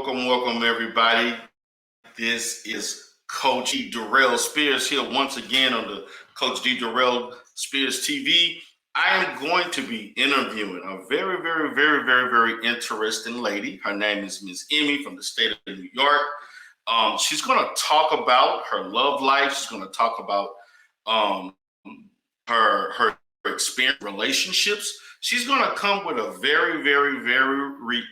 welcome, everybody. This is Coach D. Durrell Spears here once again on the Coach D. Durrell Spears TV. I am going to be interviewing a very interesting lady. Her name is Miss Emmy from the state of New York. She's going to talk about her love life. She's going to talk about um, her experience relationships. She's going to come with a very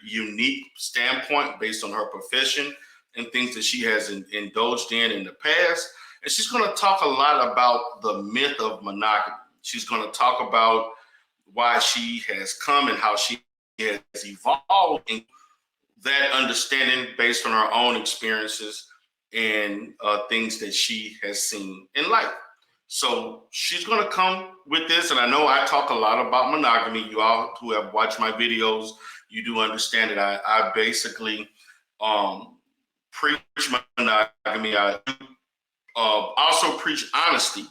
unique standpoint based on her profession and things that she has indulged in the past. And she's going to talk a lot about the myth of monogamy. She's going to talk about why she has come and how she has evolved in that understanding based on her own experiences and things that she has seen in life. So she's going to come with this. And I know I talk a lot about monogamy. You all who have watched my videos, you do understand that I basically preach monogamy. I also preach honesty,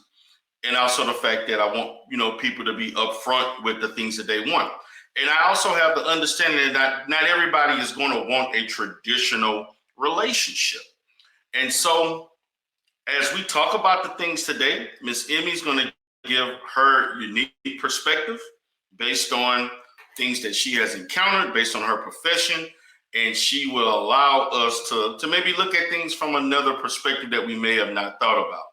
and also the fact that I want people to be upfront with the things that they want. And I also have the understanding that not everybody is going to want a traditional relationship. And so as we talk about the things today, Miss Emmy's going to give her unique perspective based on things that she has encountered, based on her profession, and she will allow us to maybe look at things from another perspective that we may have not thought about.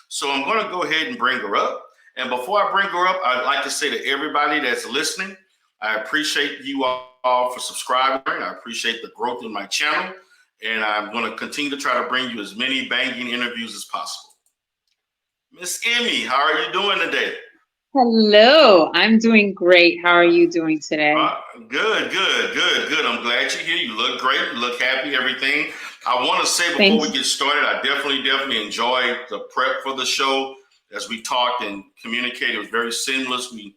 So I'm going to go ahead and bring her up. And before I bring her up, I'd like to say to everybody that's listening, I appreciate you all for subscribing. I appreciate the growth in my channel. And I'm going to continue to try to bring you as many banging interviews as possible. Miss Emmy, how are you doing today? Hello, I'm doing great. How are you doing today? Good. I'm glad you're here. You look great. You look happy, everything. I want to say before Thanks. we get started, I definitely enjoyed the prep for the show. As we talked and communicated, it was very seamless. We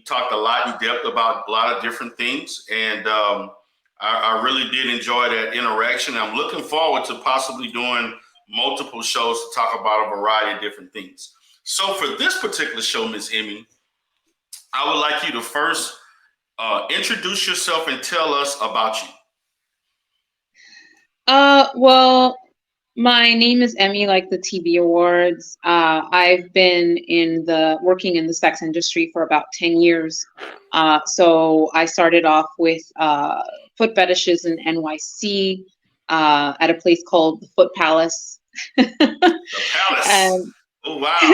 talked a lot in depth about a lot of different things. And I really did enjoy that interaction. I'm looking forward to possibly doing multiple shows to talk about a variety of different things. So for this particular show, Miss Emmy, I would like you to first introduce yourself and tell us about you. Well, my name is Emmy, like the TV awards. I've been working in the sex industry for about 10 years. So I started off with foot fetishes in NYC at a place called the Foot Palace. The Palace. And Oh wow! I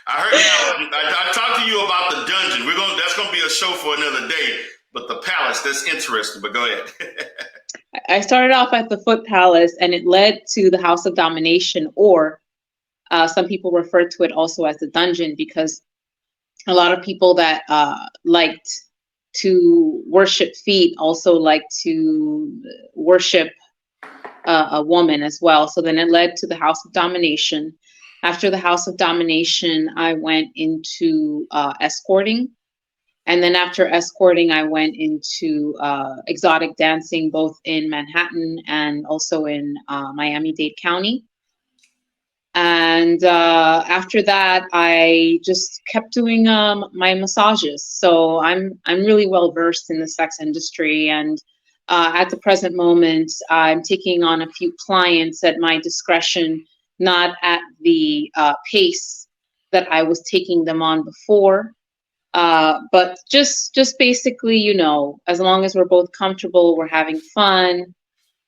heard now. I talked to you about the dungeon. That's gonna be a show for another day. But the Palace, that's interesting. But go ahead. I started off at the Foot Palace, and it led to the House of Domination, or some people refer to it also as the dungeon, because a lot of people that liked to worship feet also like to worship a woman as well. So then it led to the House of Domination. After the House of Domination, I went into escorting. And then after escorting, I went into exotic dancing, both in Manhattan and also in Miami-Dade County. And after that, I just kept doing my massages. So I'm really well versed in the sex industry, and at the present moment, I'm taking on a few clients at my discretion, not at the pace that I was taking them on before. But just basically, as long as we're both comfortable, we're having fun,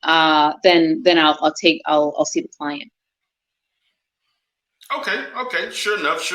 then I'll see the client. Okay. Sure enough.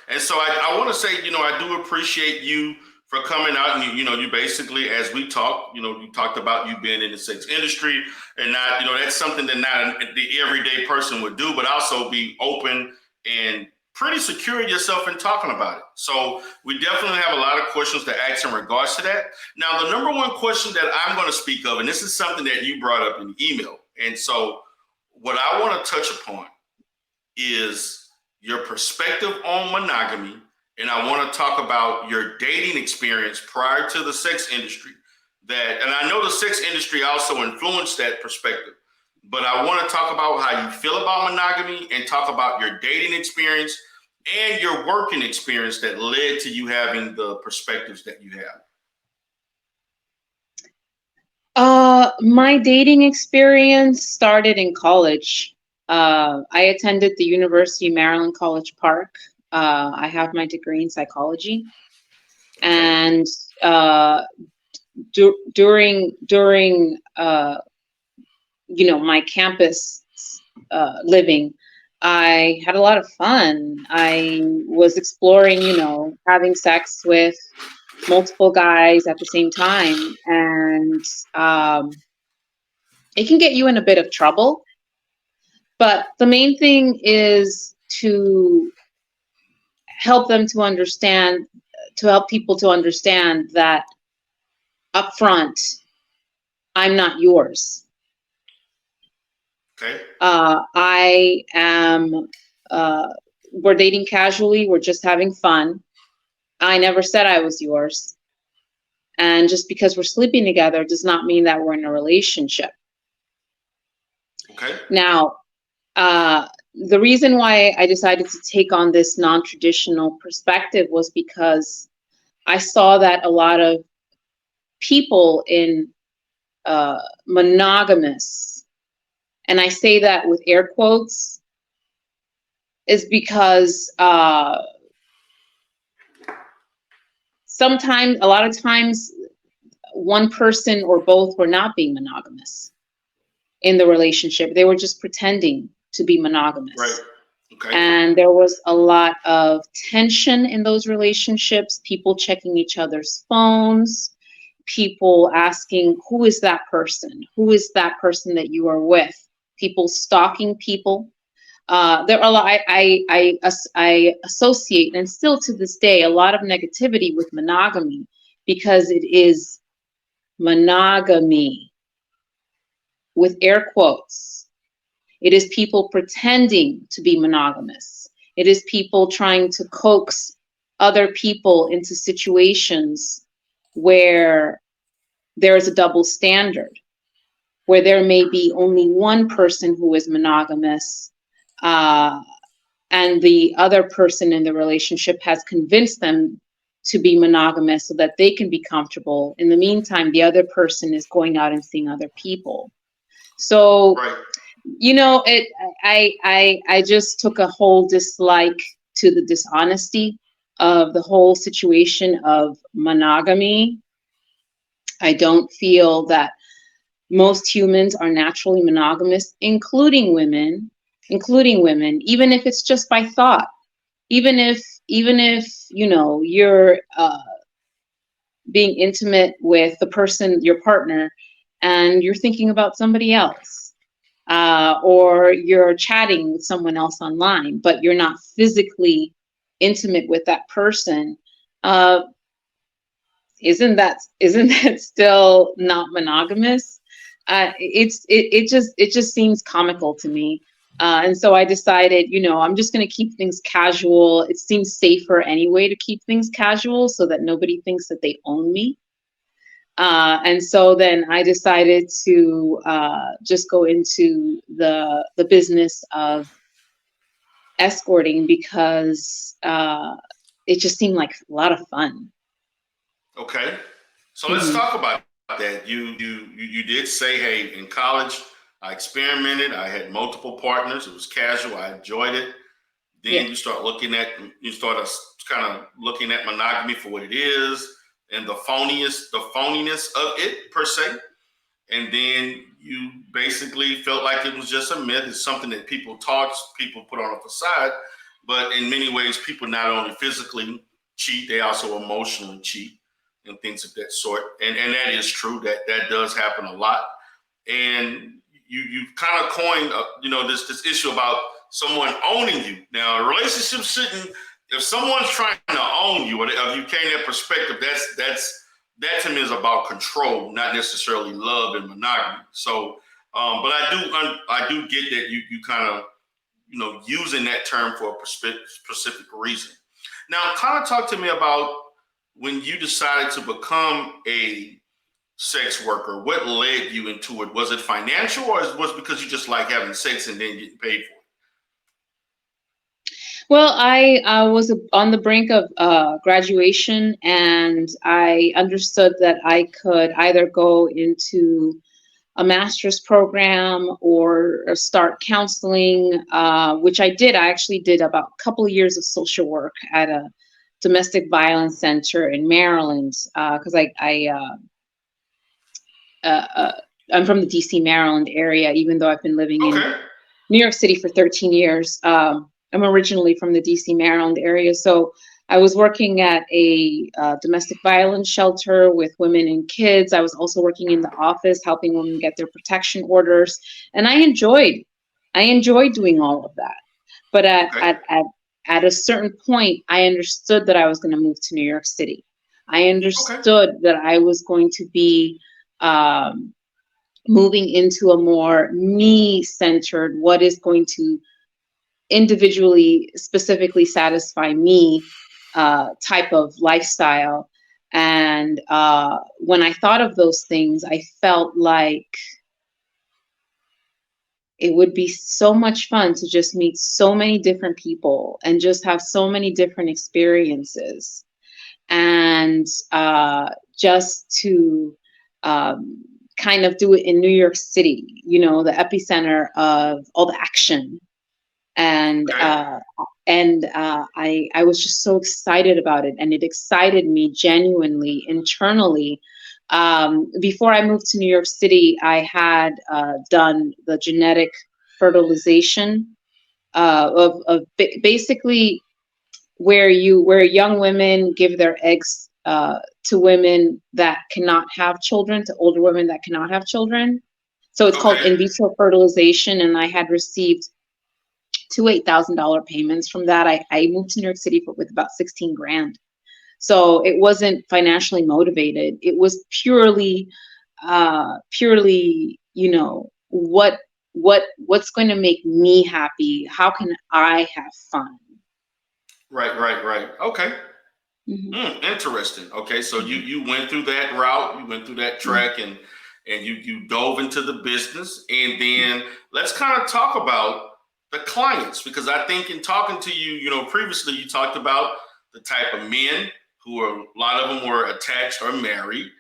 And so I want to say, I do appreciate you for coming out, and you basically, as we talked, you talked about you being in the sex industry, and not, that's something that not the everyday person would do, but also be open and pretty secure in yourself in talking about it. So we definitely have a lot of questions to ask in regards to that. Now, the number one question that I'm going to speak of, and this is something that you brought up in email, and so what I want to touch upon is your perspective on monogamy, and I want to talk about your dating experience prior to the sex industry. And I know the sex industry also influenced that perspective, but I want to talk about how you feel about monogamy and talk about your dating experience and your working experience that led to you having the perspectives that you have. My dating experience started in college. I attended the University of Maryland College Park. I have my degree in psychology, Okay. and uh, during my campus living, I had a lot of fun. I was exploring, having sex with multiple guys at the same time, and um, it can get you in a bit of trouble. But the main thing is to help them to understand, to help people to understand that upfront, I'm not yours. Okay. I am, we're dating casually, we're just having fun. I never said I was yours. And just because we're sleeping together does not mean that we're in a relationship. Okay. Now, the reason why I decided to take on this non-traditional perspective was because I saw that a lot of people in monogamous, and I say that with air quotes, is because sometimes, a lot of times, one person or both were not being monogamous in the relationship. They were just pretending to be Right. monogamous. Okay. And there was a lot of tension in those relationships, people checking each other's phones, people asking, who is that person? Who is that person that you are with? People stalking people. There are a lot, I associate, and still to this day, a lot of negativity with monogamy because it is monogamy with air quotes. It is people pretending to be monogamous. It is people trying to coax other people into situations where there is a double standard, where there may be only one person who is monogamous, uh, and the other person in the relationship has convinced them to be monogamous so that they can be comfortable. In the meantime, the other person is going out and seeing other people. So Right. I just took a whole dislike to the dishonesty of the whole situation of monogamy. I don't feel that most humans are naturally monogamous, including women, even if it's just by thought, even if you're being intimate with the person, your partner, and you're thinking about somebody else, or you're chatting with someone else online, but you're not physically intimate with that person. Uh, isn't that still not monogamous? It just seems comical to me. And so I decided, I'm just going to keep things casual. It seems safer anyway to keep things casual so that nobody thinks that they own me. And so then I decided to just go into the business of escorting because it just seemed like a lot of fun. Okay. So let's Hmm. talk about that. You did say, hey, in college, I experimented. I had multiple partners. It was casual. I enjoyed it. Yeah. Then you start kind of looking at monogamy for what it is and the phoniness of it per se. And then you basically felt like it was just a myth. It's something that people taught, people put on a facade. But in many ways, people not only physically cheat, they also emotionally cheat and things of that sort. And that is true. That does happen a lot. And you kind of coined this issue about someone owning you. Now, a relationship shouldn't. If someone's trying to own you, or if you came that perspective, that to me is about control, not necessarily love and monogamy. So, but I do get that you kind of using that term for a specific reason. Now, kind of talk to me about when you decided to become a sex worker. What led you into it? Was it financial, or was it because you just like having sex and then getting paid for Well, I was on the brink of graduation, and I understood that I could either go into a master's program or start counseling, which I did. I actually did about a couple of years of social work at a domestic violence center in Maryland, because uh, uh, I'm from the DC, Maryland area, even though I've been living in Okay. New York City for 13 years. I'm originally from the DC, Maryland area. So I was working at a domestic violence shelter with women and kids. I was also working in the office, helping women get their protection orders. And I enjoyed doing all of that. But Okay. at a certain point, I understood that I was going to move to New York City. I Okay. understood that I was going to be um, moving into a more me centered, what is going to individually, specifically satisfy me type of lifestyle. And when I thought of those things, I felt like it would be so much fun to just meet so many different people and just have so many different experiences. And just to um, kind of do it in New York City, the epicenter of all the action. And Okay. I was just so excited about it, and it excited me genuinely internally. Before I moved to New York City, I had done the genetic fertilization basically where young women give their eggs to women that cannot have children, to older women that cannot have children. So it's called Okay. in vitro fertilization, and I had received two $8,000 payments from that. I moved to New York City with about 16 grand. So it wasn't financially motivated. It was purely, what's going to make me happy? How can I have fun? Right. Right. Right. Okay. Hmm. Interesting. Okay, so you Hmm. you went through that route, you went through that Hmm. track, and you dove into the business, and then let's kind of talk about the clients because I think in talking to you, previously you talked about the type of men who are a lot of them were attached or married,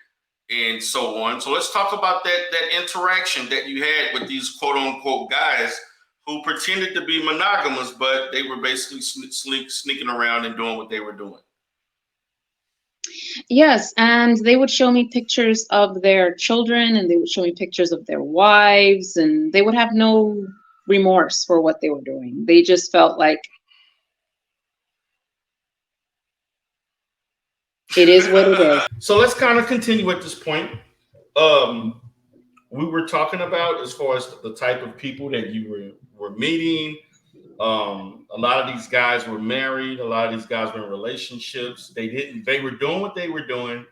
and so on. So let's talk about that interaction that you had with these quote unquote guys who pretended to be monogamous, but they were basically sneaking around and doing what they were doing. Yes, and they would show me pictures of their children, and they would show me pictures of their wives, and they would have no remorse for what they were doing. They just felt like it is what it is. So let's kind of continue at this point. Um, we were talking about as far as the type of people that you were meeting. A lot of these guys were married. A lot of these guys were in relationships. They were doing what they were doing,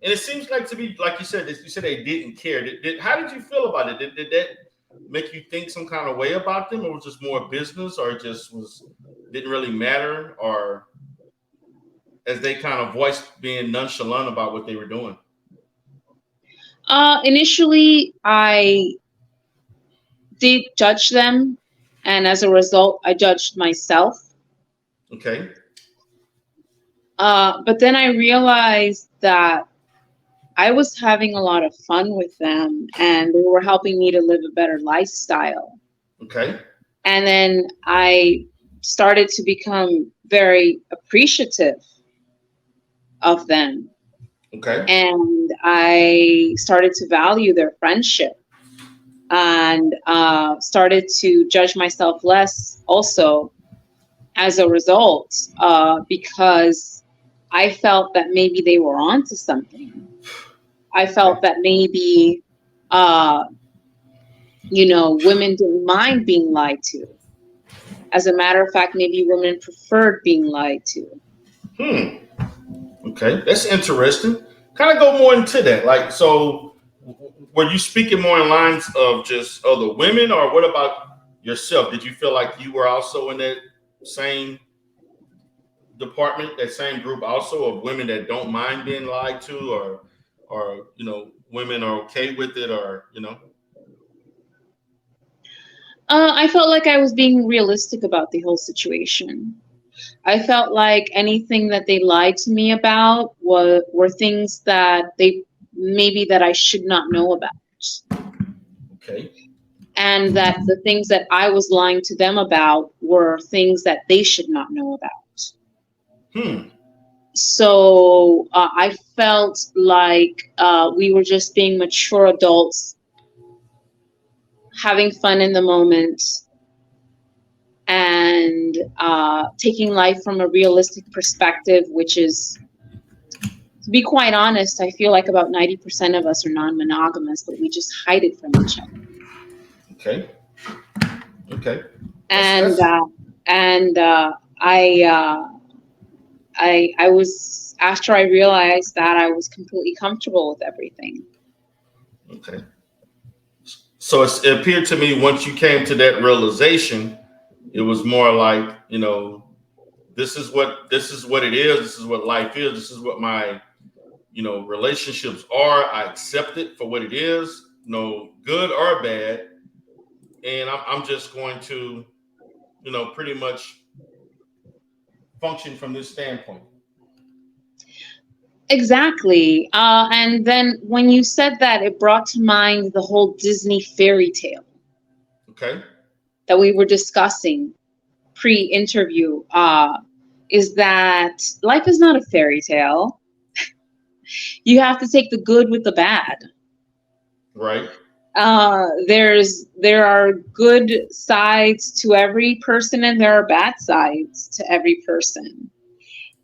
and it seems like to be like you said. You said they didn't care. How did you feel about it? Did that make you think some kind of way about them, or was it just more business, or it just was didn't really matter, or as they kind of voiced being nonchalant about what they were doing? Initially, I did judge them, and as a result, I judged myself. Okay. But then I realized that I was having a lot of fun with them, and they were helping me to live a better lifestyle. Okay. And then I started to become very appreciative of them, Okay. and I started to value their friendship, and started to judge myself less also as a result, because I felt that maybe they were onto something. I Okay. felt that maybe, uh, women didn't mind being lied to. As a matter of fact, maybe women preferred being lied to. Hmm. Okay, that's interesting. Kind of go more into that. Like, so were you speaking more in lines of just other women, or what about yourself? Did you feel like you were also in that same department, that same group also of women that don't mind being lied to, or women are okay with it, or I felt like I was being realistic about the whole situation. I felt like anything that they lied to me about were things that they maybe that I should not know about. Okay. And that the things that I was lying to them about were things that they should not know about. Hmm. So I felt like we were just being mature adults, having fun in the moment, and taking life from a realistic perspective, which is, to be quite honest, I feel like about 90% of us are non-monogamous, but we just hide it from each other. Okay. Okay. And That's and I I was, after I realized that, I was completely comfortable with everything. okay. So it appeared to me once you came to that realization, it was more like, this is what it is. This is what life is. This is what my relationships are. I accept it for what it is, no good or bad, and I'm just going to pretty much function from this standpoint. Exactly. And then when you said that, it brought to mind the whole Disney fairy tale Okay. that we were discussing pre-interview. Is that life is not a fairy tale. You have to take the good with the bad. Right. There are good sides to every person, and there are bad sides to every person.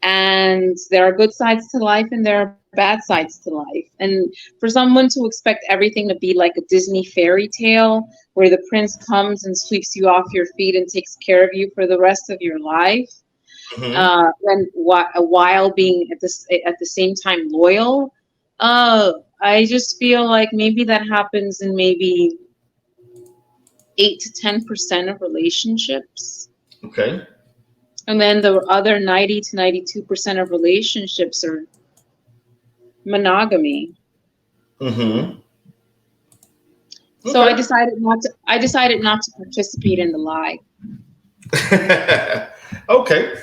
And there are good sides to life, and there are bad sides to life. And for someone to expect everything to be like a Disney fairy tale where the prince comes and sweeps you off your feet and takes care of you for the rest of your life, Hmm. and while being at the same time loyal, I just feel like maybe that happens in maybe 8 to 10% of relationships. Okay. And then the other 90 to 92% of relationships are monogamy. Hmm. So I Okay. decided not to. I decided not to participate in the lie. Okay.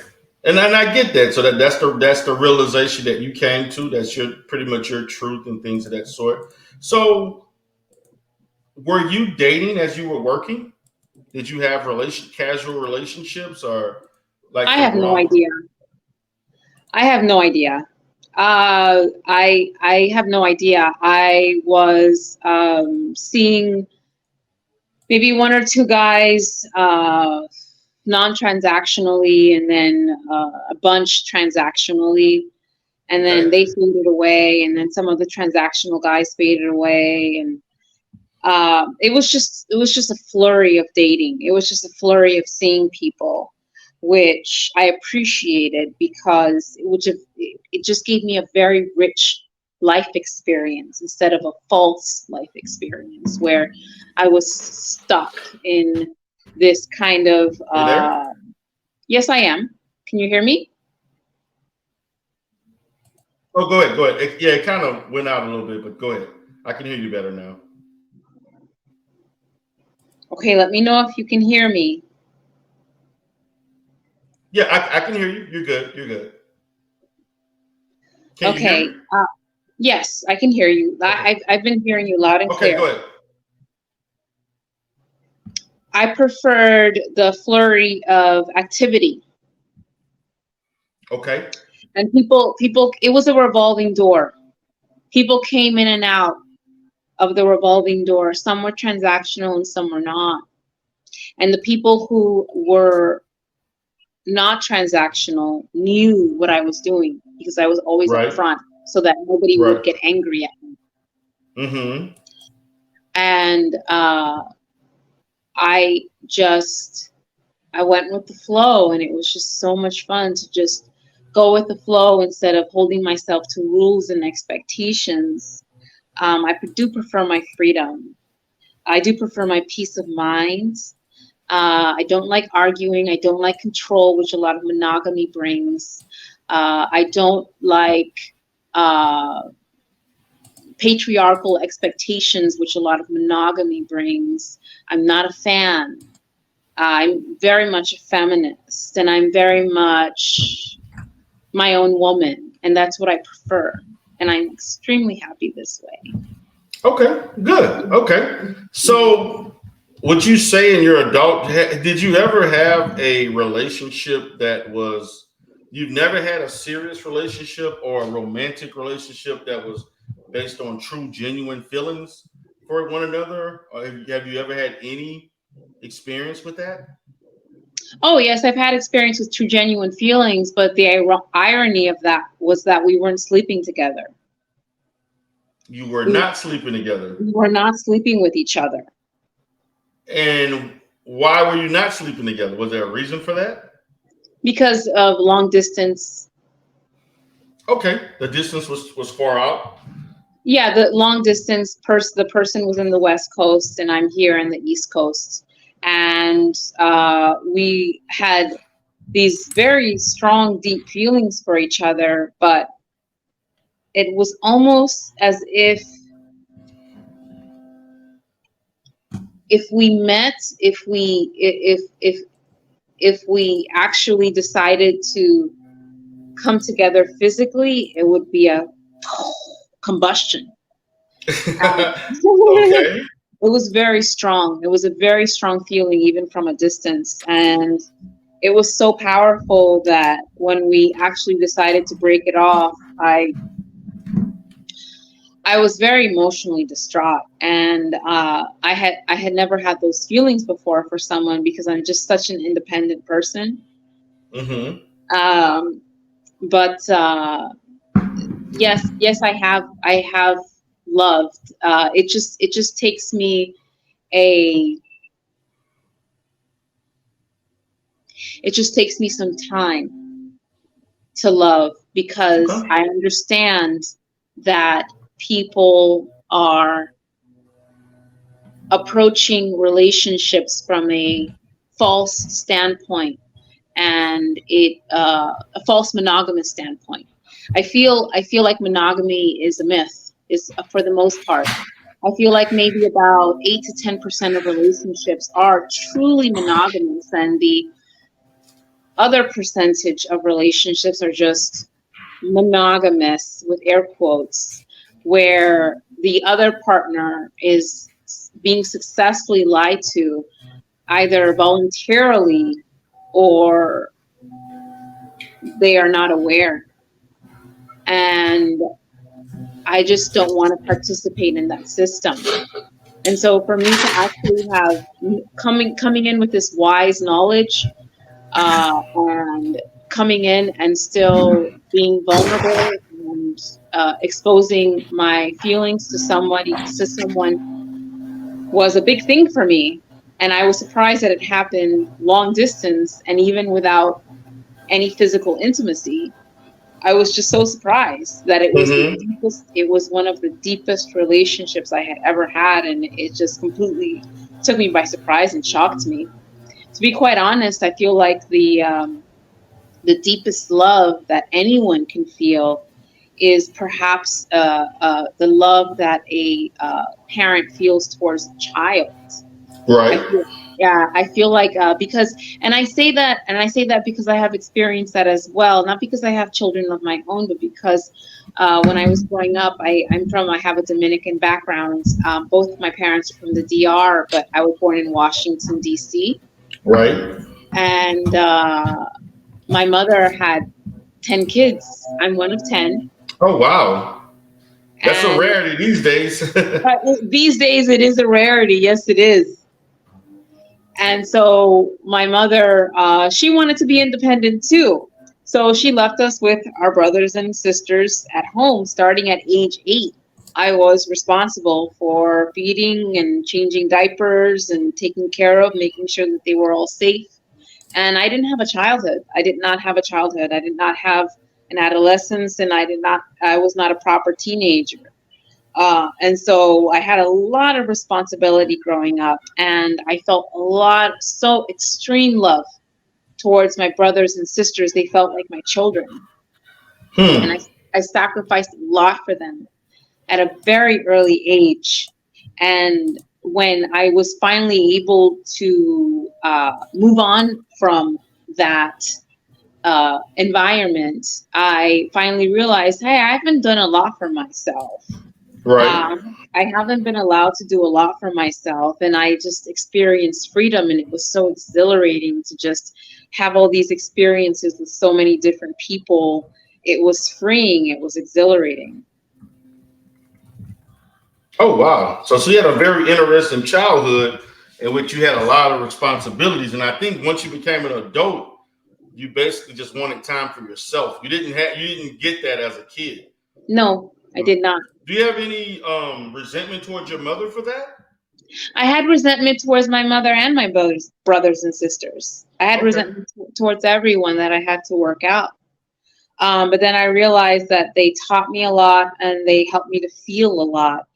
And I get that. So that's the realization that you came to. That's your pretty much your truth and things of that sort. So were you dating as you were working? Did you have casual relationships or like I for have no long? idea. I have no idea. I have no idea. I was seeing maybe one or two guys non-transactionally, and then a bunch transactionally, and then Okay. they faded away, and then some of the transactional guys faded away, and it was just a flurry of dating. It was just a flurry of seeing people, which I appreciated because it just gave me a very rich life experience instead of a false life experience where I was stuck in this kind of Are you there? yes, I am. Can you hear me? Oh, go ahead. Go ahead. Yeah, it kind of went out a little bit, but go ahead. I can hear you better now. Okay, let me know if you can hear me. Yeah, I can hear you. You're good. You're good. Can you hear me? Okay. Yes, I can hear you. Okay. I've been hearing you loud and Okay, go clear. ahead. I preferred the flurry of activity. Okay. And people, it was a revolving door. People came in and out of the revolving door. Some were transactional and some were not. And the people who were not transactional knew what I was doing because I was always Right. upfront so that nobody would Right. get angry at me. Mm-hmm. And I just I went with the flow, and it was just so much fun to just go with the flow instead of holding myself to rules and expectations. I do prefer my freedom. I do prefer my peace of mind. I don't like arguing. I don't like control, which a lot of monogamy brings. I don't like uh, patriarchal expectations, which a lot of monogamy brings. I'm not a fan. I'm very much a feminist, and I'm very much my own woman, and that's what I prefer. And I'm extremely happy this way. Okay, good. Okay. So, would you say in your adult, did you ever have a relationship that was, you've never had a serious relationship or a romantic relationship that was based on true, genuine feelings for one another? Or have you ever had any experience with that? Oh, yes, I've had experience with true, genuine feelings, but the irony of that was that we weren't sleeping together. You were We, not sleeping together. we were not sleeping with each other And why were you not sleeping together? Was there a reason for that? because of long distance. Okay, the distance was far out. Yeah, the long distance the person was in the West Coast and I'm here in the East Coast. And we had these very strong, deep feelings for each other, but it was almost as if we met, if we actually decided to come together physically, it would be a combustion. Okay. It was very strong. It was a very strong feeling, even from a distance. And it was so powerful that when we actually decided to break it off, I was very emotionally distraught, and I had never had those feelings before for someone because I'm just such an independent person. Mm-hmm. Um, but yes, I have loved. It just takes me a it just takes me some time to love because Okay. I understand that people are approaching relationships from a false standpoint and a false monogamous standpoint. I feel like monogamy is a myth, is for the most part. I feel like maybe about 8 to 10% of relationships are truly monogamous, and the other percentage of relationships are just monogamous with air quotes, where the other partner is being successfully lied to either voluntarily or they are not aware. And I just don't want to participate in that system. And so for me to actually have coming in with this wise knowledge, and coming in and still being vulnerable and exposing my feelings to someone was a big thing for me. And I was surprised that it happened long distance and even without any physical intimacy. I was just so surprised that Mm-hmm. it was one of the deepest relationships I had ever had, and it just completely took me by surprise and shocked me. To be quite honest, I feel like the deepest love that anyone can feel is perhaps the love that a parent feels towards a child. I Right. feel, yeah, I feel like because, and I say that because I have experienced that as well. Not because I have children of my own, but because when I was growing up, I have a Dominican background. Both my parents are from the DR, but I was born in Washington D.C. Right. and my mother had 10 kids. I'm one of 10, Oh wow. That's a and rarity these days. these days it is a rarity. Yes, it is. And so my mother, she wanted to be independent too. So she left us with our brothers and sisters at home starting at age 8. I was responsible for feeding and changing diapers and taking care of, making sure that they were all safe. And I didn't have a childhood. I did not have a childhood. I did not have an adolescence, and I was not a proper teenager. And so I had a lot of responsibility growing up, and I felt so extreme love towards my brothers and sisters. They felt like my children, and Hmm. I sacrificed a lot for them at a very early age. And when I was finally able to move on from that environment, I finally realized, hey, I haven't done a lot for myself. Right. I haven't been allowed to do a lot for myself, and I just experienced freedom, and it was so exhilarating to just have all these experiences with so many different people. It was freeing, it was exhilarating. Oh wow. So you had a very interesting childhood in which you had a lot of responsibilities. And I think once you became an adult, you basically just wanted time for yourself. You didn't get that as a kid. No, I did not. Do you have any resentment towards your mother for that? I had resentment towards my mother and my brothers and sisters. I had Okay. resentment towards everyone that I had to work out. But then I realized that they taught me a lot and they helped me to feel a lot.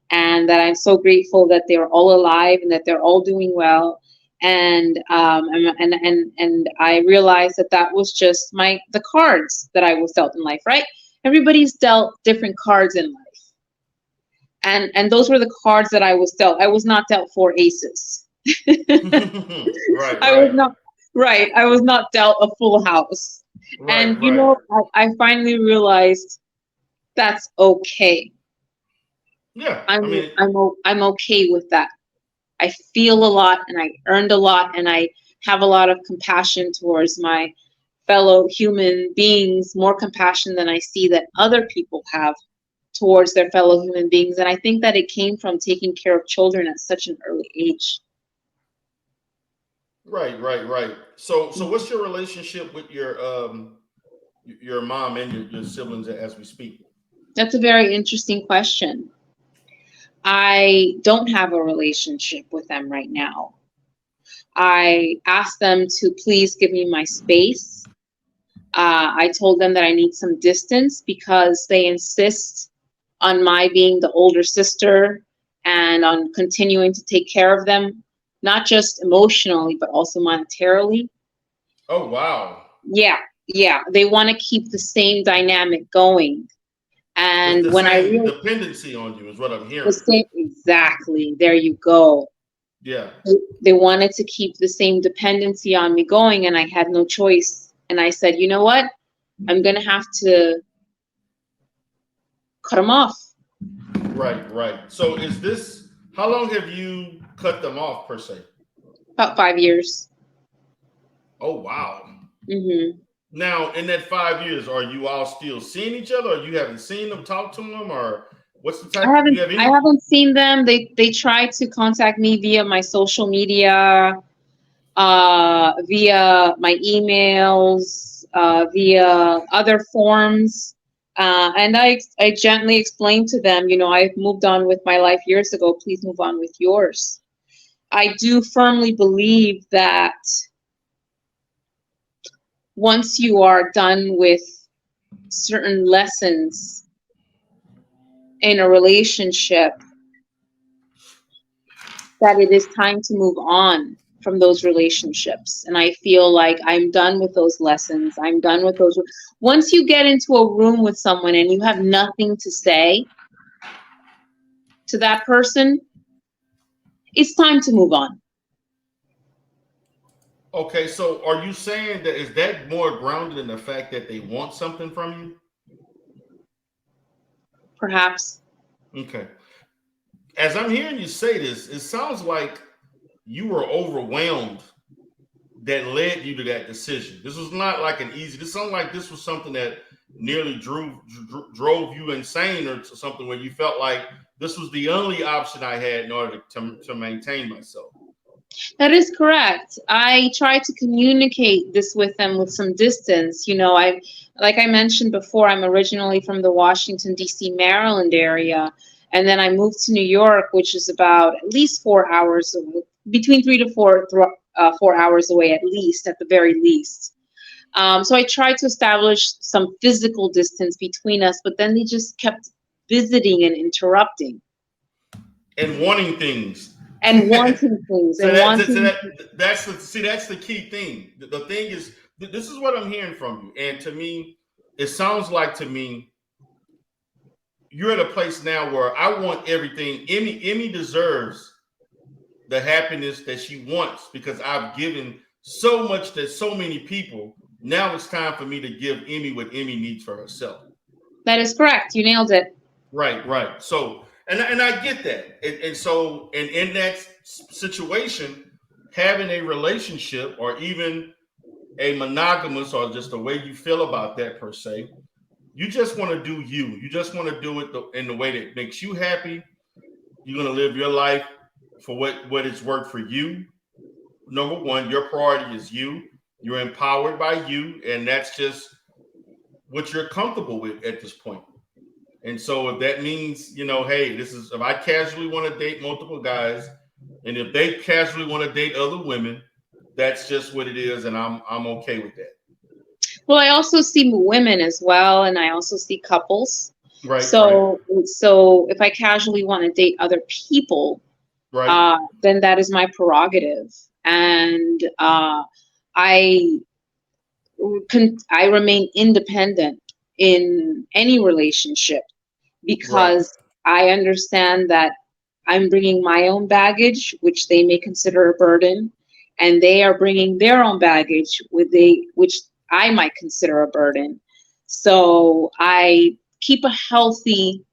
And that I'm so grateful that they're all alive and that they're all doing well. And I realized that that was just the cards that I was dealt in life, right? Everybody's dealt different cards in life. And those were the cards that I was dealt. I was not dealt 4 aces. Right, I was right, not right. I was not dealt a full house. And right, right. I finally realized that's okay. Yeah. I I'm mean, I'm okay with that. I feel a lot and I earned a lot and I have a lot of compassion towards my fellow human beings, more compassion than I see that other people have towards their fellow human beings. And I think that it came from taking care of children at such an early age. right, right, right. So what's your relationship with your mom and your siblings as we speak? That's a very interesting question. I don't have a relationship with them right now. I asked them to please give me my space. I told them that I need some distance because they insist on my being the older sister and on continuing to take care of them, not just emotionally, but also monetarily. Oh wow. Yeah, yeah. They want to keep the same dynamic going. And The when I same realized dependency on you is what I'm the hearing. same, exactly, there you go. Yeah. They wanted to keep the same dependency on me going, and I had no choice. And I said, you know what? I'm going to have to cut them off. Right, right. So is this how long have you cut them off per se? About 5 years. Oh wow. hmm Now in that 5 years, are you all still seeing each other, or you haven't seen them, talk to them, or what's the I type? Do you haven't have I any? haven't seen them. They tried to contact me via my social media, via my emails, via other forms. And I gently explained to them, I've moved on with my life years ago. Please move on with yours. I do firmly believe that once you are done with certain lessons in a relationship, that it is time to move on from those relationships. And I feel like I'm done with those lessons. I'm done with those. Once you get into a room with someone and you have nothing to say to that person, it's time to move on. Okay, so are you saying that is that more grounded in the fact that they want something from Perhaps. you? Okay. As I'm hearing you say this, it sounds like you were overwhelmed that led you to that decision. This was not like an easy. This sounded like this was something that nearly drove you insane, or something where you felt like this was the only option I had in order to maintain myself. That is correct. I try to communicate this with them with some distance. Like I mentioned before, I'm originally from the Washington, D.C., Maryland area. And then I moved to New York, which is about at least 4 hours, between 3 to 4 hours away, at the very least. So I tried to establish some physical distance between us, but then they just kept visiting and interrupting And wanting things. and wanting things So and that, so wanting. that that's the see that's the key thing. The thing is, this is what I'm hearing from you, and to me, it sounds like to me you're at a place now where I want everything. Emmy deserves the happiness that she wants because I've given so much to so many people. Now it's time for me to give Emmy what Emmy needs for herself. That is correct. You nailed it. Right, right. So, and I get that, and so, and in that situation, having a relationship or even a monogamous or just the way you feel about that per se, you just want to do you. You just want to do it in the way that makes you happy. You're gonna live your life for what it's worth for you. Number one, your priority is you. You're empowered by you, and that's just what you're comfortable with at this point. And so if that means, hey, this is if I casually want to date multiple guys, and if they casually want to date other women, that's just what it is, and I'm okay with that. Well, I also see women as well, and I also see couples. Right, right, So if I casually want to date other people, right, then that is my prerogative, and I I remain independent in any relationship right, because I understand that I'm bringing my own baggage, which they may consider a burden, and they are bringing their own baggage, which I might consider a burden. So I keep a healthy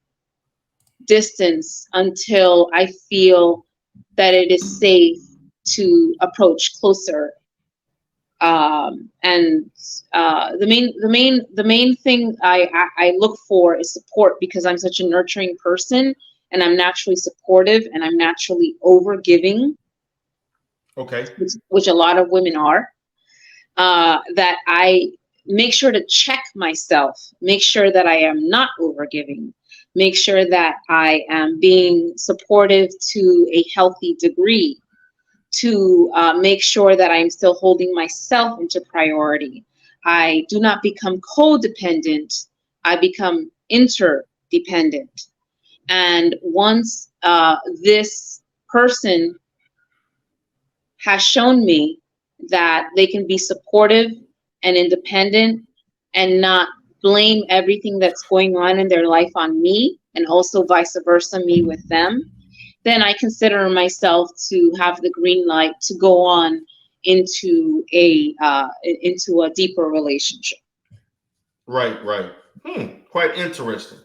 distance until I feel that it is safe to approach closer. And the main thing I look for is support because I'm such a nurturing person and I'm naturally supportive and I'm naturally over giving, okay, which a lot of women are. That I make sure to check myself, make sure that I am not over giving, make sure that I am being supportive to a healthy degree, to make sure that I'm still holding myself into priority. I do not become codependent, I become interdependent. And once this person has shown me that they can be supportive and independent and not blame everything that's going on in their life on me, and also vice versa, me with them, then I consider myself to have the green light to go on into a deeper relationship. right, right. Quite interesting.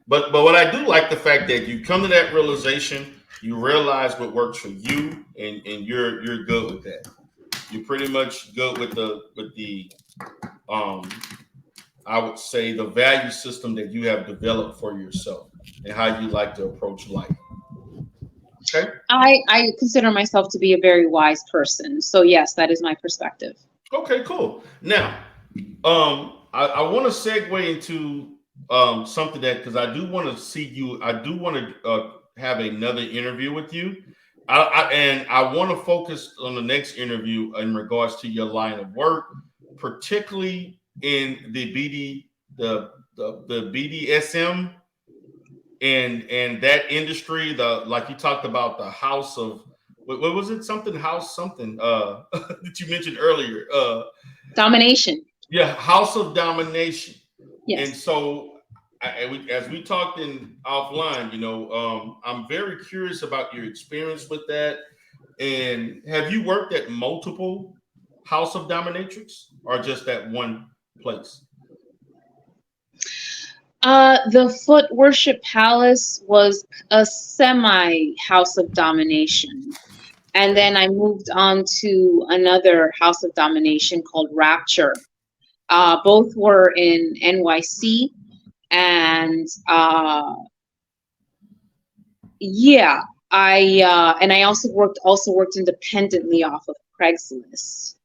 But what I do like the fact that you come to that realization, you realize what works for you, and you're good with that. You're pretty much good with the um I would say the value system that you have developed for yourself and how you like to approach life. Okay. I consider myself to be a very wise person. So yes, that is my perspective. Okay. Cool. Now, I want to segue into something that because I do want to see you. I do want to have another interview with you. And I want to focus on the next interview in regards to your line of work, particularly in the the BDSM and that industry. The like you talked about the house of what was it? Something house something that you mentioned earlier. Domination. Yeah, House of Domination. And Yes. so, as we talked in offline, I'm very curious about your experience with that. And have you worked at multiple House of Dominatrix or just that one place? The Foot Worship Palace was a semi house of domination. And Okay. then I moved on to another house of domination called Rapture. Both were in NYC. And yeah, I also worked independently off of Craigslist,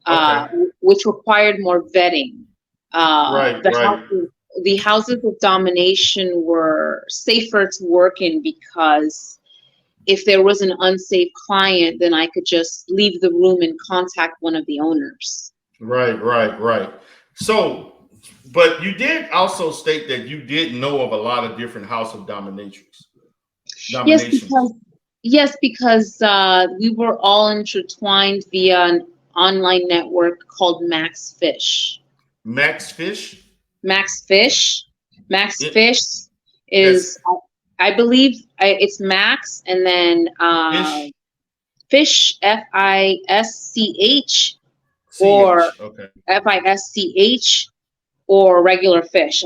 Okay. uh, which required more vetting. Right, The right. houses of domination were safer to work in because if there was an unsafe client, then I could just leave the room and contact one of the owners. Right, right, right. So, but you did also state that you did know of a lot of different House of Yes, Dominations. because we were all intertwined via an online network called Max Fish. Max Fish. Max Fish. Max It, Fish that's is, I believe, it's Max, and then Fish. fish, Fisch, or CH. Okay. Fisch, or regular fish,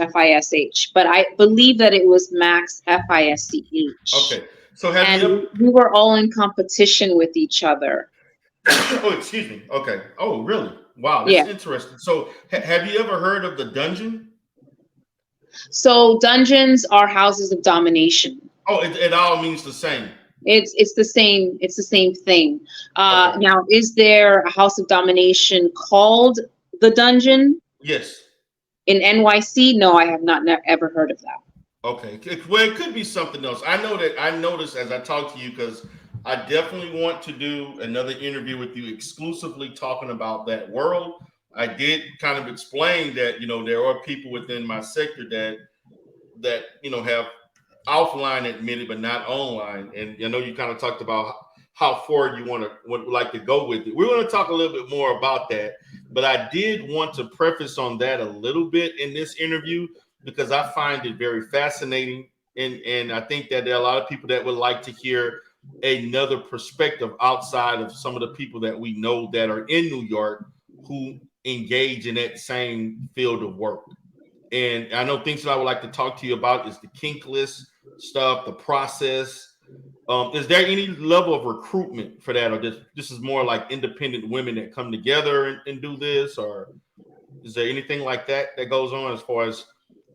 Fish. But I believe that it was Max Fisch. Okay. So have And you ever? we were all in competition with each other. Oh, excuse me. Okay. Oh, really? Wow, Yeah. that's interesting. So have you ever heard of the dungeon? So dungeons are houses of domination. Oh, it all means the same. It's the same. It's the same thing. Okay. Now, is there a house of domination called the Dungeon Yes. in NYC? No, I have not ever heard of that. Okay. Well, it could be something else. I know that I noticed as I talk to you because I definitely want to do another interview with you exclusively talking about that world. I did kind of explain that there are people within my sector that have offline admitted but not online. And I know you kind of talked about how far you would like to go with it. We're going to talk a little bit more about that, but I did want to preface on that a little bit in this interview because I find it very fascinating, and I think that there are a lot of people that would like to hear another perspective outside of some of the people that we know that are in New York who engage in that same field of work. And I know things that I would like to talk to you about is the kink list stuff, the process. Is there any level of recruitment for that, or this is more like independent women that come together and do this, or is there anything like that that goes on as far as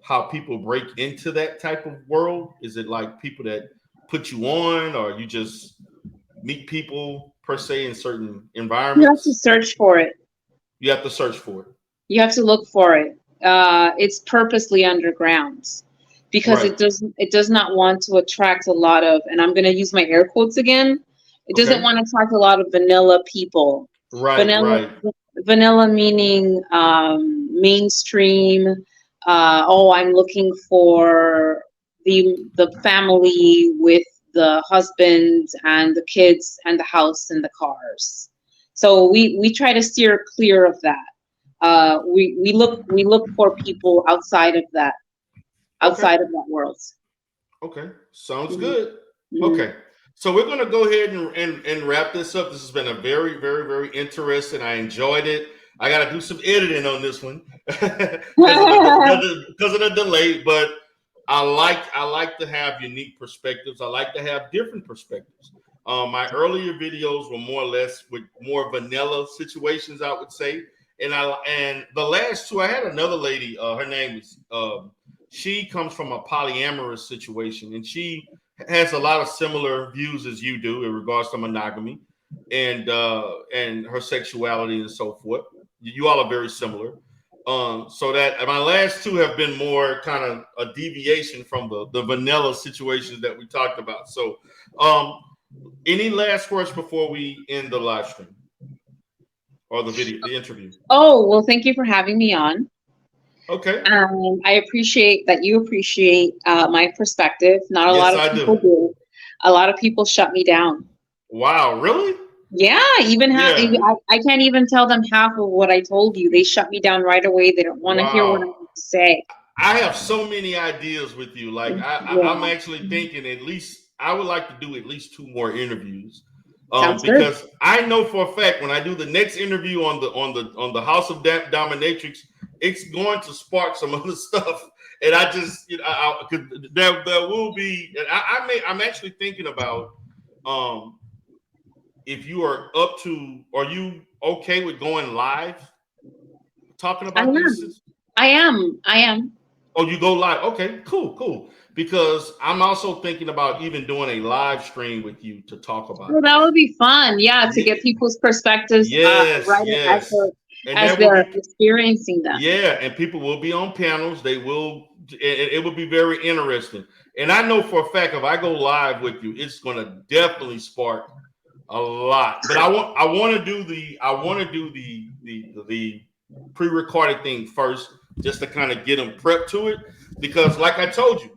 how people break into that type of world? Is it like people that put you on, or you just meet people per se in certain You have to environments? search for it. You have to search for it. You have to look for it. It's purposely underground because Right. it does not want to attract a lot of, and I'm going to use my air quotes again. It doesn't Okay. want to attract a lot of vanilla people. Right. Vanilla, Right. vanilla meaning mainstream. Oh, I'm looking for the family with the husband and the kids and the house and the cars. So we try to steer clear of that. We look for people Okay. outside of that world. Okay, sounds Mhm, good. mhm. Okay, so we're going to go ahead and wrap this up. This has been a very, very, very interesting. I enjoyed it. I got to do some editing on this one because of the delay, but I like to have unique perspectives. I like to have different perspectives. My earlier videos were more or less with more vanilla situations, I would say. And the last two, I had another lady. Her name is she comes from a polyamorous situation, and she has a lot of similar views as you do in regards to monogamy and her sexuality and so forth. You all are very similar. So that my last two have been more kind of a deviation from the vanilla situations that we talked about. So, um, any last words before we end the live stream or the interview? Oh, well, thank you for having me on. Okay. I appreciate that you appreciate my perspective. Not a lot Yes, of I people do. do. A lot of people shut me down. Wow, really? Yeah, even Yeah. I can't even tell them half of what I told you. They shut me down right away. They don't want to hear what I Wow. have to say. I have so many ideas with you. Like I'm Yeah, actually thinking at least I would like to do at least two more interviews. sounds good. Because I know for a fact when I do the next interview on the House of Dominatrix, it's going to spark some other stuff. And I just there will be. And I'm actually thinking about um, if you are up to. Are you okay with going live talking I about am. these? I am. I am. Oh, you go live. Okay, cool, cool. Because I'm also thinking about even doing a live stream with you to talk Well, about that this. would be fun. Yeah, to get Ye- people's perspectives Yes, right yes. And as there will they're be experiencing them. yeah, and people will be on panels. They will it will be very interesting. And I know for a fact if I go live with you, it's going to definitely spark a lot. But I want to do the pre-recorded thing first, just to kind of get them prepped to it. Because, like I told you,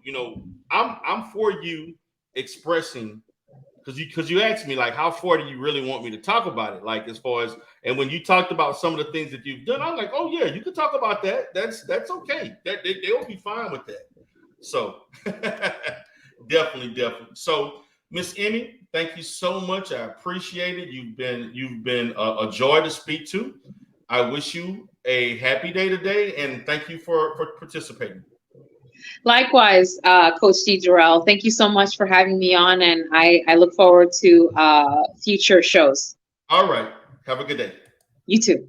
I'm for you expressing because you asked me like how far do you really want me to talk about it, like as far as and when you talked about some of the things that you've done, I'm like, oh yeah, you can talk about that. That's okay. They'll be fine with that. So definitely. So Miss Emmy, thank you so much. I appreciate it. You've been a joy to speak to. I wish you a happy day today, and thank you for participating. Likewise, Coach D. Durrell, thank you so much for having me on, and I look forward to future shows. All right. Have a good day. You too.